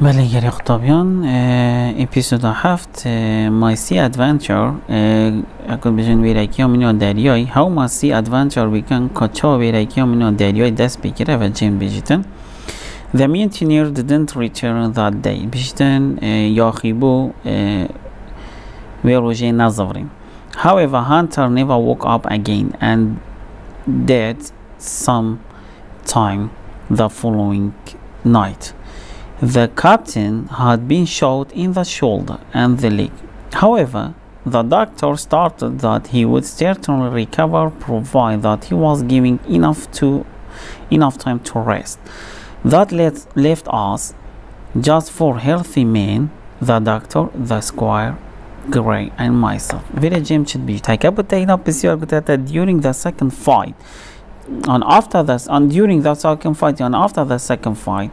بله گری خطابیان اپیزود 7 My Sea Adventure اکل بجن ویرکی همینو دریای How My Sea Adventure بیکن کچا ویرکی همینو دریای دست بگیره و جیم بجیتن The mutineer didn't return that day بجیتن یاخیبو وی روژه نظوریم However, Hunter never woke up again and died some time the following night. The captain had been shot in the shoulder and the leg. However, the doctor stated that he would certainly recover provided that he was given enough time to rest. That left us just four healthy men, the doctor, the squire, Gray and myself. Very Jim should be take up during the second fight. During the second fight and after the second fight.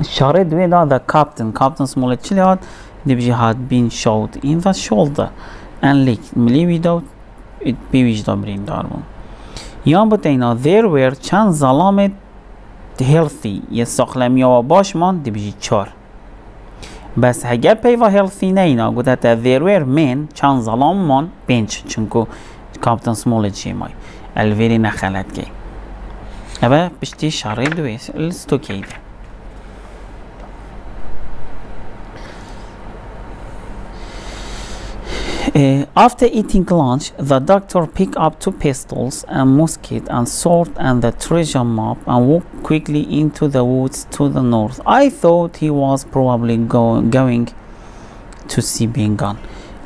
Shared with the Captain Smollett Chiliad, the had been shot in the shoulder and leg. Without it bewish dobrin darmo. Yan butena there were chance zalamet healthy. Yes sakhlami wa bashman dibji char. بس هگر پیوا هلثی نینا گوده there were men چند ظلام من بینچ چونکو کاپتن سمولت جیمای الویری نخلت گی اما بشتی شاره دویس الستوکیده After eating lunch, the doctor picked up two pistols, a musket and sword and the treasure map and walked quickly into the woods to the north. I thought he was probably going to see Bengal.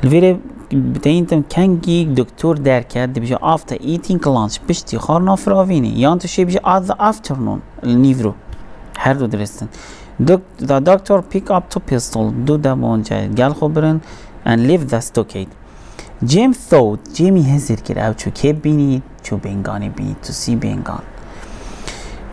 الفيري بتاعتم كان جيك دكتور دركات بيجي after eating lunch بشتي خارنا فراويني يانتو شي بيجي at the afternoon النيفرو هردو درستن the doctor picked up two pistols دو دبون جاي قال خبرن and left the stockade. Jim thought Jimmy هزر كده أو شو كيف بيني شو بينغاني بيني to see بينغان.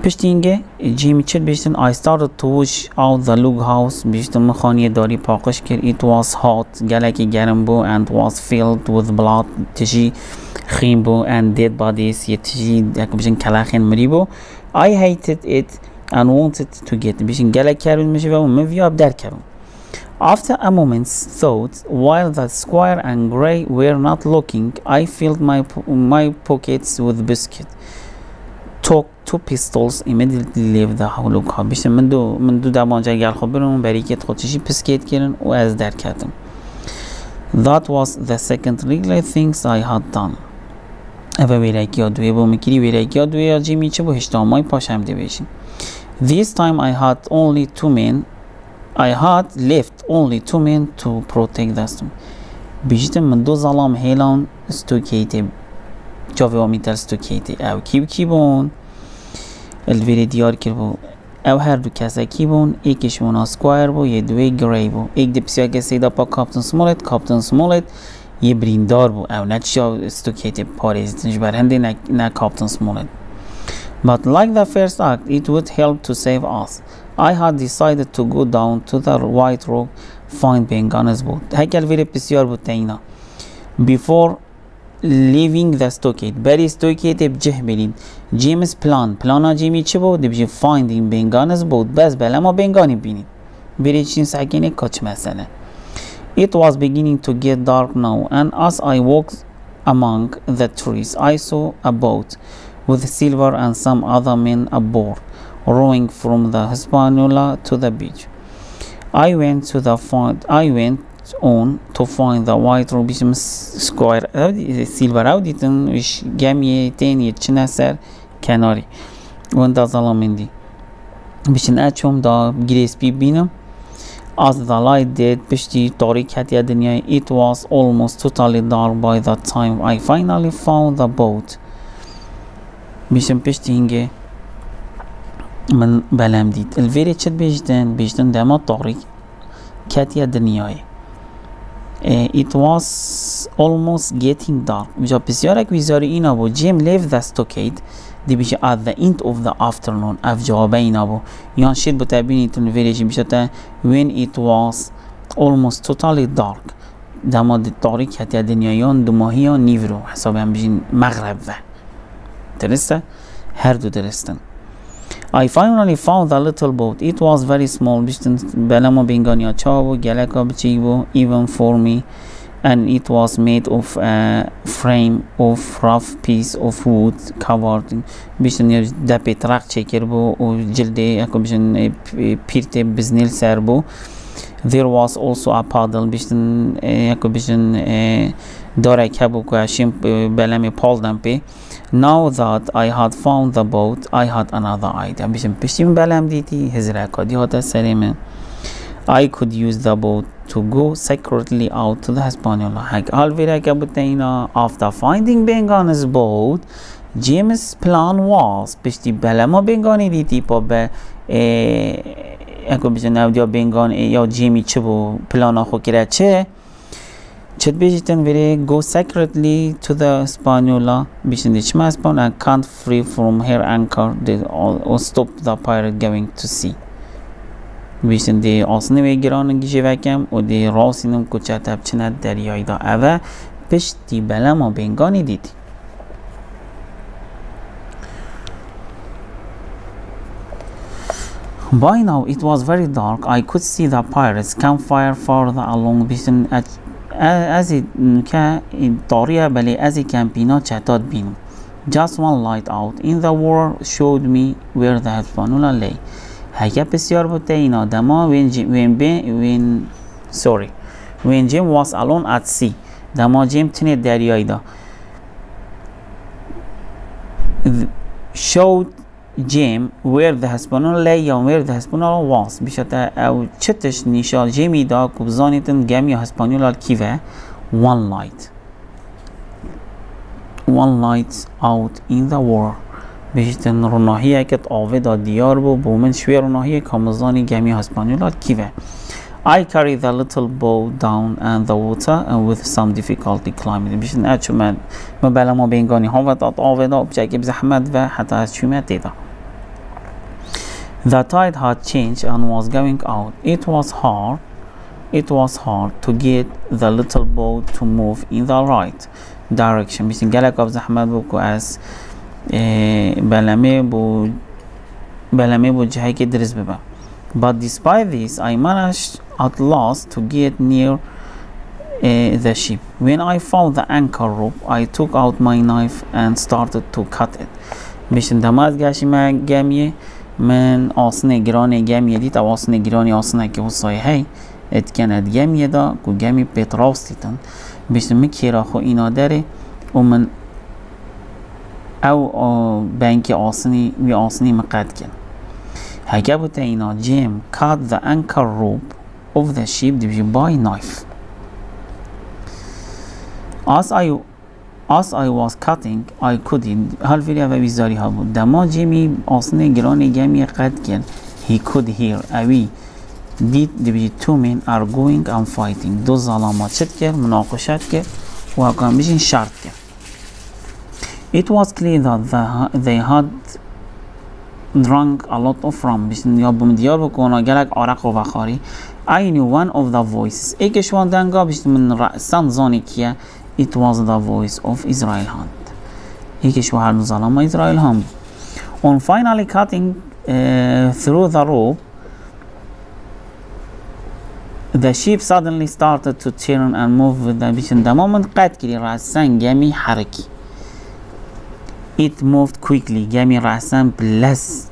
بشتينجه Jimmy چل بيشتن I started to wash out the log house بيشتن مخانية داري پاقش كر it was hot گلکی گرم بو and was filled with blood تجي خیم بو and dead bodies يه تجي داك بيشن كلاخين مريبو I hated it and wanted to get بيشن گلک کرون مشي و مفياب در کرون. After a moment's thought, while the squire and Gray were not looking, I filled my pockets with biscuit. Took two pistols, immediately left the house. بیشتر من دو دبانجه گل خبرم برای که خودشی بسکیت کردن و از در کردم. That was the second really things I had done. اول ویرکی دوی با میکری ویرکی دوی جیمی چه با هشتامای پاشم دیویشیم. This time I had only two men. I had left only two men to protect the storm. بیشتر من دو ظلام هیلان استوکیتی جاوی آمیتر استوکیتی او کی بون الویری دیار کر بو او هر دو کسا کی بون ایکش مونا سکوایر بو یه دوی گری بو ایک دی بسیار که سیدا پا کاپتن سمولت یه بریندار بو او نچشا استوکیتی پاریزیتنش برهنده نه کاپتن سمولت. But like the first act, it would help to save us. I had decided to go down to the White Rock, find Bengan's boat. هيكل فيري بسيار بوتينا. Before leaving the stockade, بري stockade بجه برين. James plan جيمي چه بود؟ بجه finding Bengan's boat. بس بلا ما بنگانی بینید. بري چین ساكينه کچ مثلا. It was beginning to get dark now, and as I walked among the trees, I saw a boat with Silver and some other men aboard, rowing from the Hispaniola to the beach. I went on to find the White Rock Square. Silver auditن وش جميع تاني تشناسر كناري وندا ظلامندي بيشن أشوم دا جريس بينام. As the light did بشتي طريق هتيا دنيا. It was almost totally dark by the time I finally found the boat. بيشن بشتي هنگه من بلم دید الویری چت بیشتن دما طاریق کتیا دنیای. It was almost getting dark. بجا بسیار اک ویزاری اینا بو جیم left the stockade دی بیشه at the end of the afternoon اف جوابه اینا بو یان شید بو تبینی تون الویری چی بیشه تا when it was almost totally dark دما دی طاریق کتیا دنیایان دو ماهیان نیورو حسابه هم بیشین مغرب و درسته؟ هر دو درستن. I finally found the little boat. It was very small. Belamo bingania chavo galaka bchivo even for me, and it was made of a frame of rough piece of wood covered. Bishtin dape trak chekerbo or jilde akobishin pirte biznil serbo. There was also a paddle. Bishtin akobishin dora kabu ko ashim belame poldampe. Now that I had found the boat, I had another idea. I could use the boat to go secretly out to the Hispaniola. After finding Bengani's boat, James' plan was Pishti Belamo Bengani diti pobe Bengani yo Jimmy Chibu plana Hokirache. Go secretly to the Hispaniola, and can't free from her anchor or stop the pirate going to sea. The Osneway Giron Gijivakam or the Rosinum Kuchatab Chinat Derioida Ava Pishti Belamo Bengani did. By now it was very dark. I could see the pirates' campfire farther along as it can just one light out in the world showed me where the Hispaniola lay. When Jim was alone at sea, showed Jim where the Hispaniola lay and where the Hispaniola was. Bishata au chitish nishal Jimmy da kubzanitin gami Hispaniola kiva one light out in the war. Bishtan runahia ket aveda diarbo bomen shwe runahia kamazani gami Hispaniola kiva. I carried the little boat down and the water and with some difficulty climbing. Bishan achuman mabalamo bengani hawatat aveda bjaki zahmat va hata chumateda. The tide had changed and was going out. It was hard to get the little boat to move in the right direction. Bishan galakab zahmat buku as balame bu jahai ke dris beba. But despite this, I managed at last to get near the ship. When I found the anchor rope, I took out my knife and started to cut it. Bishan damad gashima gamye من آسن گران گمی دید او آسن گرانی آسنه که وصای هی ات کند گمی دا که گمی پیت راستیتن بیشتر مکیرا خو اینا داره و من او بانک آسنی وی آسنی مقد کن هکه بوده اینا Jim cut the anchor rope of the ship by knife. As I was cutting, I couldn't. Halvira و ویزاری ها بود. دما جیمی آسنه گرانی گمی قد کرد. He could hear. اوی دید the two men are going and fighting. دو ظلامات شد کرد. مناقشت کرد. و اکان بیشین شرط کرد. It was clear that they had drunk a lot of rum. بیشین یا بمدیار بکنه گلک عرق و بخاری. I knew one of the voices. ایکشوان دنگا بیشین من رأسان زانی کیه. It was the voice of Israel Hunt. On finally cutting through the rope, the ship suddenly started to turn and move with the vision. The moment it moved quickly. Gami Rasan plus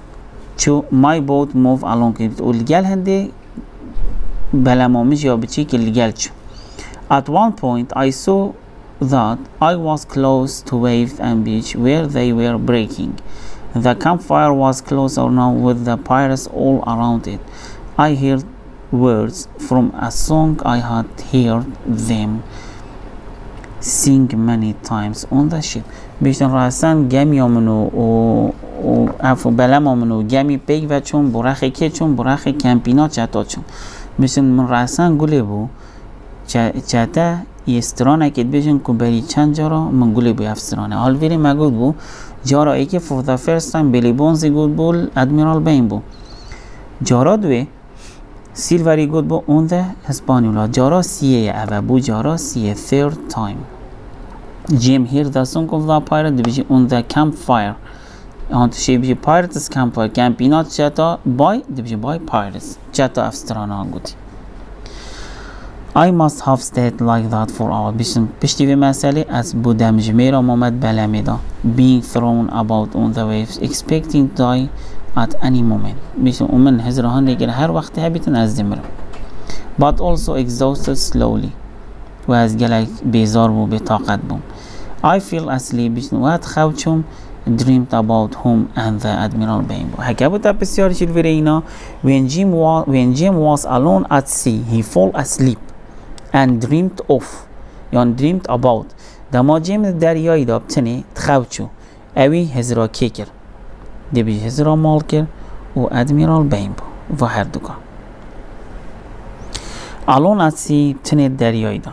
to my boat move along it. At one point, I saw that I was close to wave and beach where they were breaking. The campfire was closer now with the pirates all around it. I heard words from a song I had heard them sing many times on the ship. بیشتر راسن گمی آمنو و افو بلم آمنو گمی پیگ و چون برخی که چون برخی کمپینا چتا چون بیشتر من راسن گله بو چتا یسترانه که بیشتر کبری چند جارا من گله بو افسترانه حال ویری مگود بو جارا ای که for the first time بیلی بونزی گود بول ادمیرال بین بو جارا دوی سیلوری گود بو اون ده هسپانیولا جارا سیه اوه بو جارا سیه third time Jim heard the song of the pirate division on the campfire هانت شي بيجي pirates كان بينات جاتا باي دي بيجي باي pirates جاتا أفسترانا قوتي I must have stayed like that for hours بشتي في مسألة as بودم جميرا مامد بلامدا being thrown about on the waves expecting to die at any moment ومن هزرهان لكن هر وقت هبتن از دمر but also exhausted slowly وهز جلاك بيزار بو بطاقت بو I feel asleep وهاد خوشم dreamed about home and the Admiral Benbow هكذا بسيار شلفرينا when Jim was alone at sea he fall asleep and dreamed of يعني dreamed about دما جيم دریایی دا بتنی تخوچو اوی هزرا کیکر دی بی هزرا مالکر و ادمیرال بینبو و هر دوکا alone at sea بتنی دریایی دا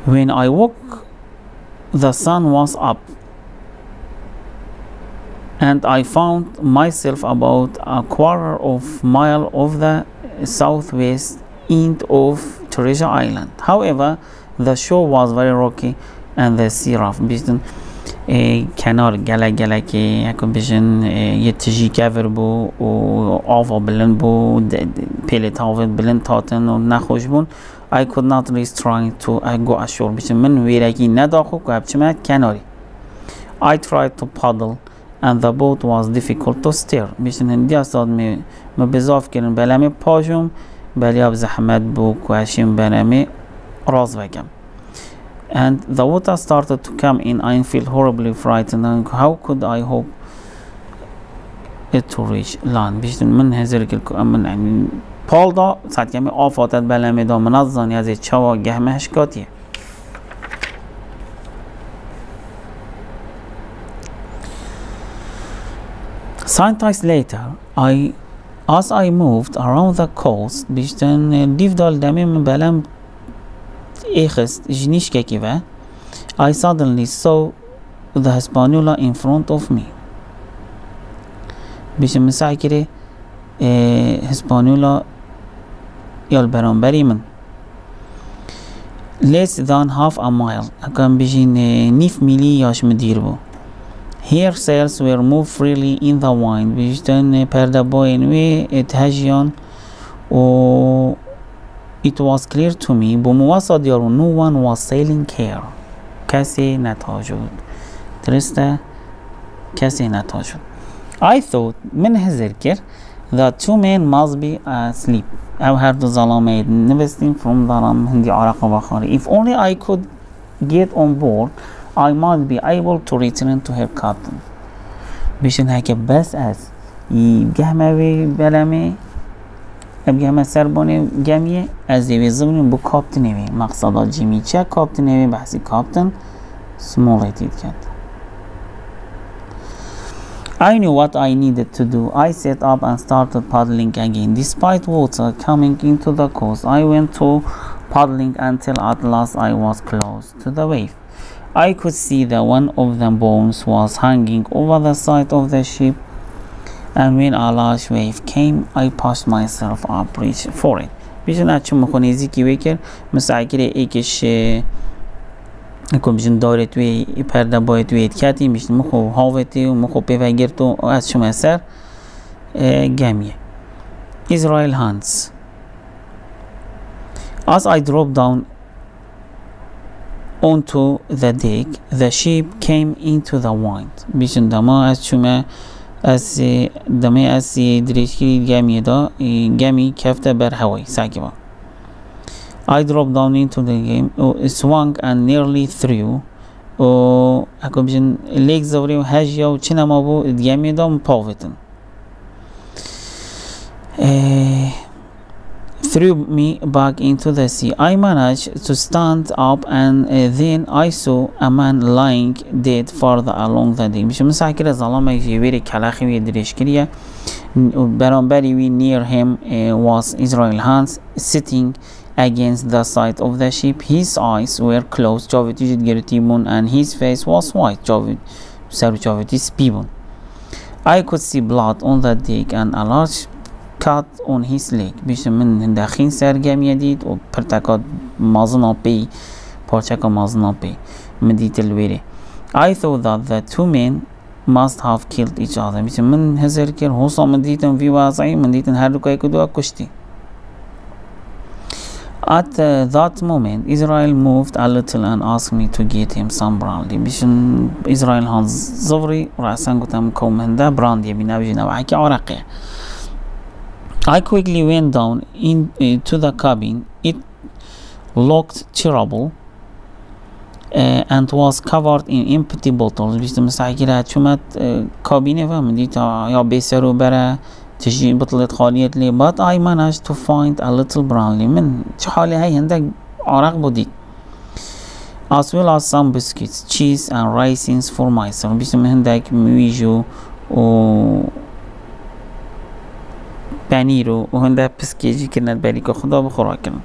when I woke the sun was up and I found myself about a quarter of mile of the southwest end of Treasure Island. However, the shore was very rocky and the sea rough. بیشتن کنار گله که اکو بیشن یه تجی کفر بو و آوا بلند بو پیلت هاو بلند تاتن و نخوش بون I could not risk trying to go ashore. بیشتن من ویرکی نداخو که بچه کناری I tried to paddle and the boat was difficult to steer. بیشتن هندی استاد می بزاف کرن بلمی پاشم بلیاب زحمت بو کوشیم بنامي راز بگم and the water started to come in. I feel horribly frightened. How could I hope it to reach land بیشتر من هزار کل من يعني پال دا ساعت کمی آفاتت بلمی دا منظن یازی چوا گهمه هشکاتیه Scientists later as I moved around the coast بیشتن دیفدال دمی من بلم ایخست جنیش که کیوه I suddenly saw the Hispaniola in front of me بیشتن مساعی کره Hispaniola یال برانبری من less than half a mile اکم بیشین نیف میلی یاش مدیر بو Here sails were moved freely in the wind بیشتن پرده باین و اتهجیان و It was clear to me بمواسط یارو no one was sailing here کسی نتاجد درسته کسی نتاجد I thought من هزر کرد that two men must be asleep او هر دو ظلامه نوستیم from ظلام هندی عرق و بخاری If only I could get on board I might be able to return to her captain بیشن هکه بس از گهمه بلمه ابگه سربانه گمیه از دیوی زمین بو کاپتنوی مقصدا جیمی چه کاپتنوی بحثی کاپتن سمولتید کرد I knew what I needed to do. I set up and started paddling again. Despite water coming into the coast, I went to paddling until at last I was close to the wave. I could see that one of the bones was hanging over the side of the ship. And when a large wave came, I pushed myself up, reached for it. بیشتر اچه مخونیزی کی وکر مثل اگر ایکش اکو بیشتر داره توی پرده باید توی کتی بیشتر مخو هاوتی و مخو پیوگرد و از شما سر گمیه Israel Hands As I dropped down onto the deck, the ship came into the wind. بیشتر دما از شما از دمی از دریشکی گمی دا گمی کفته بر هوای ساکبا I dropped down into the game swung and nearly threw اکو بیشن لیک زوری و هجیا و چنه ما بو گمی دا مپاوتن threw me back into the sea. I managed to stand up and then I saw a man lying dead farther along the deck. بیشتر مساعی کرد ظلامه یویری کلاخی وی دریشکریه برانبری وی near him was Israel Hands sitting against the side of the ship. His eyes were closed جاوید یجد گرتی بون and his face was white جاوید سر جاویدی سپی بون I could see blood on the deck and a large cut on his leg بیشتر من داخل سرگمی دید و پرتکات مازنا پی پارچه که مازنا پی مدیت الویره I thought that the two men must have killed each other. میشه من هزار کر حوصا من دیتن وی واسعی من دیتن هر رو که کدوم کشتی. At that moment, Israel moved a little and asked me to get him some brandy. بيشن Israel هان زوري رأسان قتام كوم هندا brandy بينابجي نوعك عرقه. I quickly went down to the cabin. It looked terrible and was covered in empty bottles. بيشن مساعي شمت كابينه فهمدي تا يا بيسرو برا تجي بطلة خالية لي but I managed to find a little brandy من شحالي هاي هندك عرق بودي as well as some biscuits, cheese and raisins for myself. بيشن هندك ميجو و بانيرو وهندك بسكيجي كنت باليكو خدا بخورا كنا.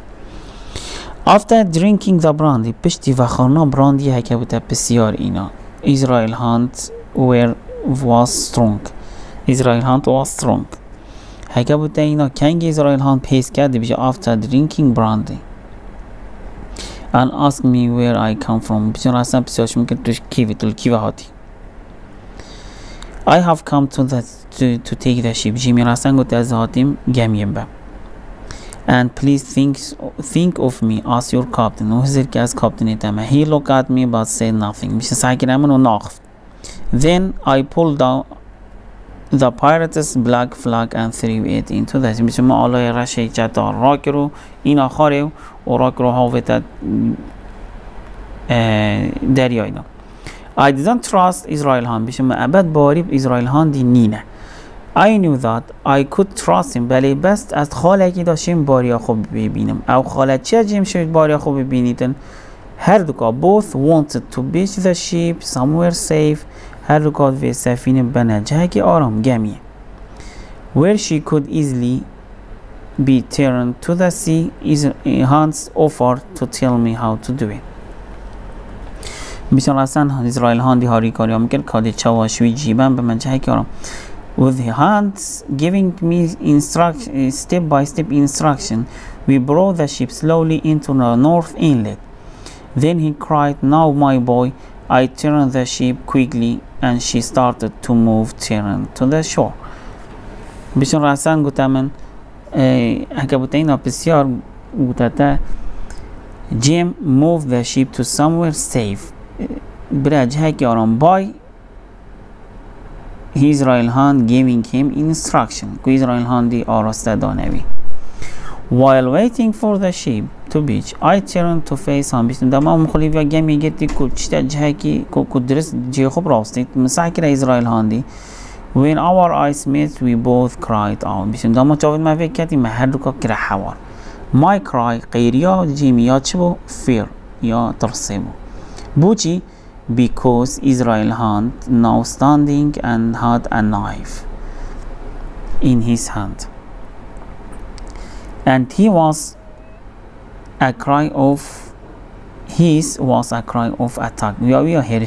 After drinking the brandy بشتي وخورنا براندي هكا بوتا بسيار اینا. Israel Hunt was strong. هكا بوتا اینا کنگ Israel Hunt پیس کرده بشه after drinking brandy and asked me where I come from. بشه راستا بسیارش میکن توش کیوه هاتی. I have come to take the ship. جیمی راستا گوته از هاتیم گمیم با. And please think of me as your captain. وحضر که از captain تمه. He looked at me but said nothing. بشه سعی کرده من و ناخف. Then I pulled down the pirates black flag and threw it into the sea. بشه ما علای رشه جدار راک رو این آخاره و راک رو هاویت دریاینا. I didn't trust Israel Hunt. بشه ما ابد باری Israel Hunt دی نینه. I knew that I could trust him. بله بست از خاله که داشتیم باریا خوب ببینم او خاله چه جیم شوید باریا خوب ببینیدن هر دوکا both wanted to beach the ship somewhere safe. هر دوکا به سفینه بنا جایی که آرام گمیه where she could easily be turned to the sea. Hans offered to tell me how to do it. بسیار اصلا اسرائیل هاندی هاری کاری هم کرد کادی چواشوی جیبن به من جایی که آرام with Hans giving me step-by-step instruction. We brought the ship slowly into the north inlet. Then he cried, now my boy. I turned the ship quickly and she started to move turned to the shore. بشون راسان گوتا من هکا بوتا اینا بسیار گوتا تا Jim moved the ship to somewhere safe. برا جایی که آرام بای Israel Hunt giving him instruction. Israel Hunt دی آراسته دانوی. While waiting for the ship to beach, I turned to face him. بيشتم دما مخلي ويا جمي جتي كل شيء جهكي كدرس جي خب راستي مساكر إسرائيل هاندي. When our eyes met, we both cried out. بيشتم دما جاود ما في كتي ما هردوكا كره حوار. My cry قيريا جيمي يا شبو fear يا ترسمو. بوجي because Israel Hunt now standing and had a knife in his hand. And his was a cry of attack. We are here.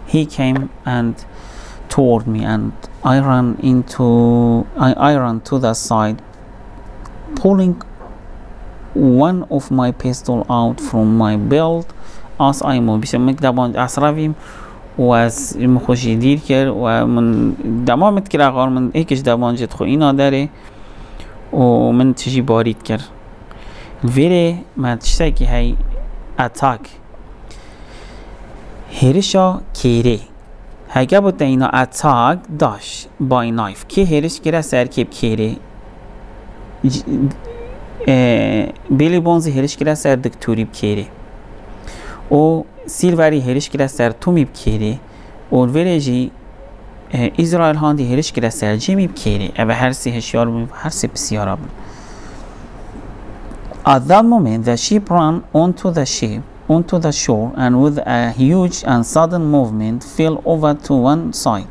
He came and toward me, and I ran to the side, pulling one of my pistol out from my belt as I moved. بشم دبان أسرافيم واس مخوشي دير كر ومن دمام متكرا غار من هيكش دبان جد خو إنا داره ومن تجي باريد كر الفيري ما تشتكي هاي attack هيرشا كيري هاي قبل تينا attack dash by knife كي هيرش كرا سر كيب كيري بيلي بونزي هيرش كرا سر دكتوري بكيري او سیلوری هرش کرده سر تومی بکیره و ویرجی اسرائیل هاندی هرش کرده سر جیمی بکیره او هر سی هشیار بیم هر سی بسیار بیم. At that moment the ship ran onto the shore and with a huge and sudden movement fell over to one side.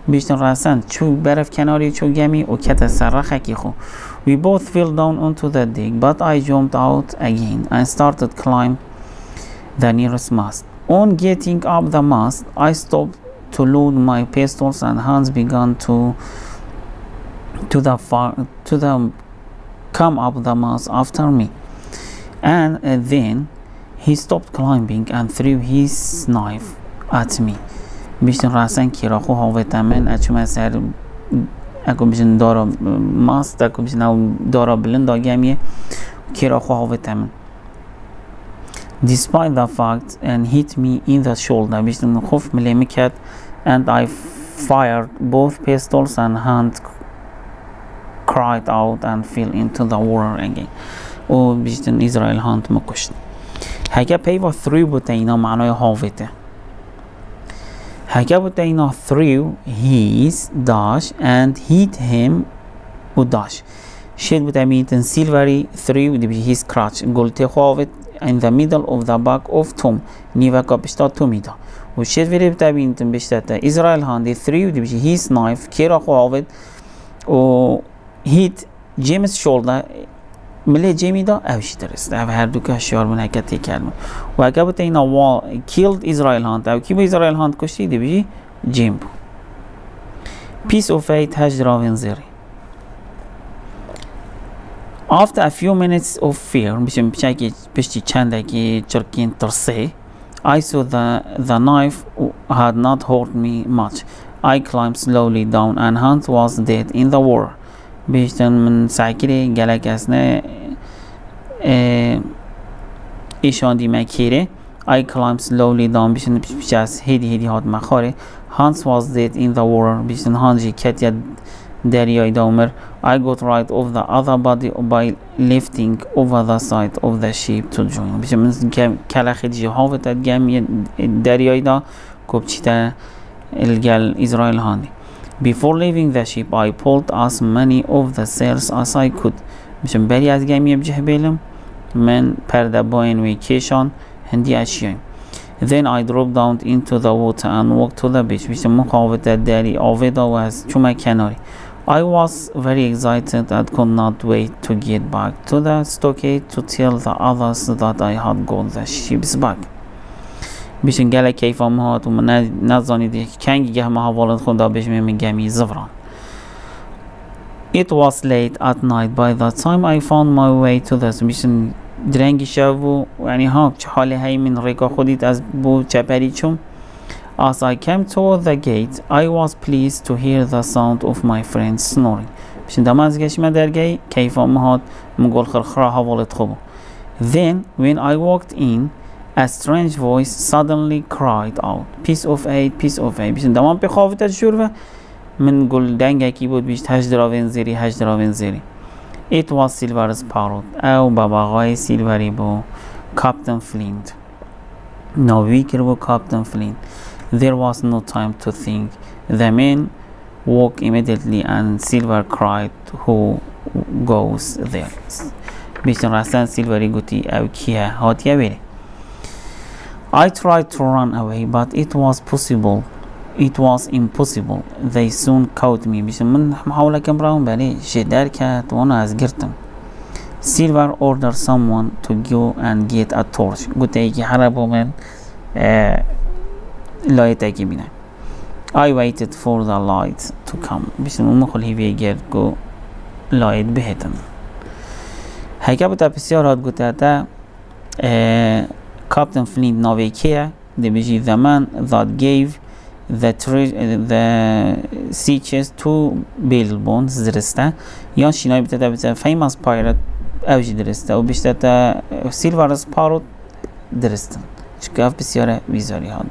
بیشتر راسن چو برف کناری چو گمی و کت سرخه کی خو. We both fell down onto the deck but I jumped out again and started climb the nearest mast. On getting up the mast, I stopped to load my pistols and Hans began to come up the mast after me. And then he stopped climbing and threw his knife at me. بیشتر راسن کیراخو هاوت من اچوم سر اکو بیشتر دارا ماست اکو بیشتر دارا بلند آگمیه کیراخو هاوت من. Despite the fact and hit me in the shoulder بیشتر خوف ملیم کرد and I fired both pistols and hand cried out and fell into the water again. و بیشتر اسرائیل هاند مکشت. هکه پیوا threw بوده اینا معنای هاوته. هکه بوده اینا threw his dash and hit him و dash. شد بوده میتن silvery threw دی بیش his crutch. گلته خواهد in the middle of the back of Tom. نیوه که بشتا تومیدا. و شد بوده میتن بشتا اسرائیل هاند threw دی بیش his knife. کیرا خواهد و hit James shoulder. ملی جیمی دا اوش درست او هر دو که هشیار من حکتی کردم و اگه بوده اینا killed اسرائیل هاند او کی با اسرائیل هاند کشتی دی بیجی جیم بو piece of fate هجدرا ونزیری after a few minutes of fear بیشم پشتی چنده که چرکین ترسه I saw the knife had not hurt me much. I climbed slowly down and Hans was dead in the water. بیشتر من سعی گلک اسنه ایشان دی مکیره I climbed slowly down بیشتر پیش از هیدی هات مخاره Hans was dead in the water بیشتر هانجی کتیا دریای دامر I got right of the other body by lifting over the side of the ship to join بیشتر من کلخی دیجی هاوتت گمی دریای دا کبچیتا الگل اسرائیل هاندی Before leaving the ship, I pulled as many of the sails as I could. مشان بری از گمی بجه بیلم من پرده باین وی کشان هندی اشیایم. Then I dropped down into the water and walked to the beach. مشان مخاوت دری آویدا و از چوم کناری. I was very excited and could not wait to get back to the stockade to tell the others that I had got the ship's back. بیشتر گله کیفا مهات و من نزانید کنگی گه مها والد خونده بشم من گمی زفران. It was late at night by the time I found my way to the بیشتر درنگی شو و یعنی ها چه حالی هی من ریکا خودید از بو چپری چوم. As I came toward the gate, I was pleased to hear the sound of my friends snoring. بیشتر دم از گشم درگی کیفا مهات مگل خرخرا ها والد خوبو. Then when I walked in, a strange voice suddenly cried out, piece of eight, piece of eight. بیشتر دمان پی خوافت الشورفة من قول دنگا کی بود بیشت هجدرا ونزیری. It was Silver's parrot او باباغای سیلوری بو Captain Flint. ناویکر بو Captain Flint. There was no time to think. The men woke immediately and Silver cried, who goes there? بیشتر رستن سیلوری گوتی او کیه هاتیه بره. I tried to run away, but it was impossible. They soon caught me. بیشتر من محاوله کم راهم بله شدر کرد و انا از گرتم. Silver ordered someone to go and get a torch. گوته ای که حربو من لایت اکی بینه. I waited for the light to come. بیشتر من مخل هیوی گرد گو لایت بهتن. هکه بوده بسیار هاد گوته تا Captain Flint ناویکیه دی بیجی the man that gave the sea chest to Billbones درسته یا شینای بیتا famous pirate اوجی درسته و بیشتر تا Silver's parrot درسته چکه بسیار ویزاری هاد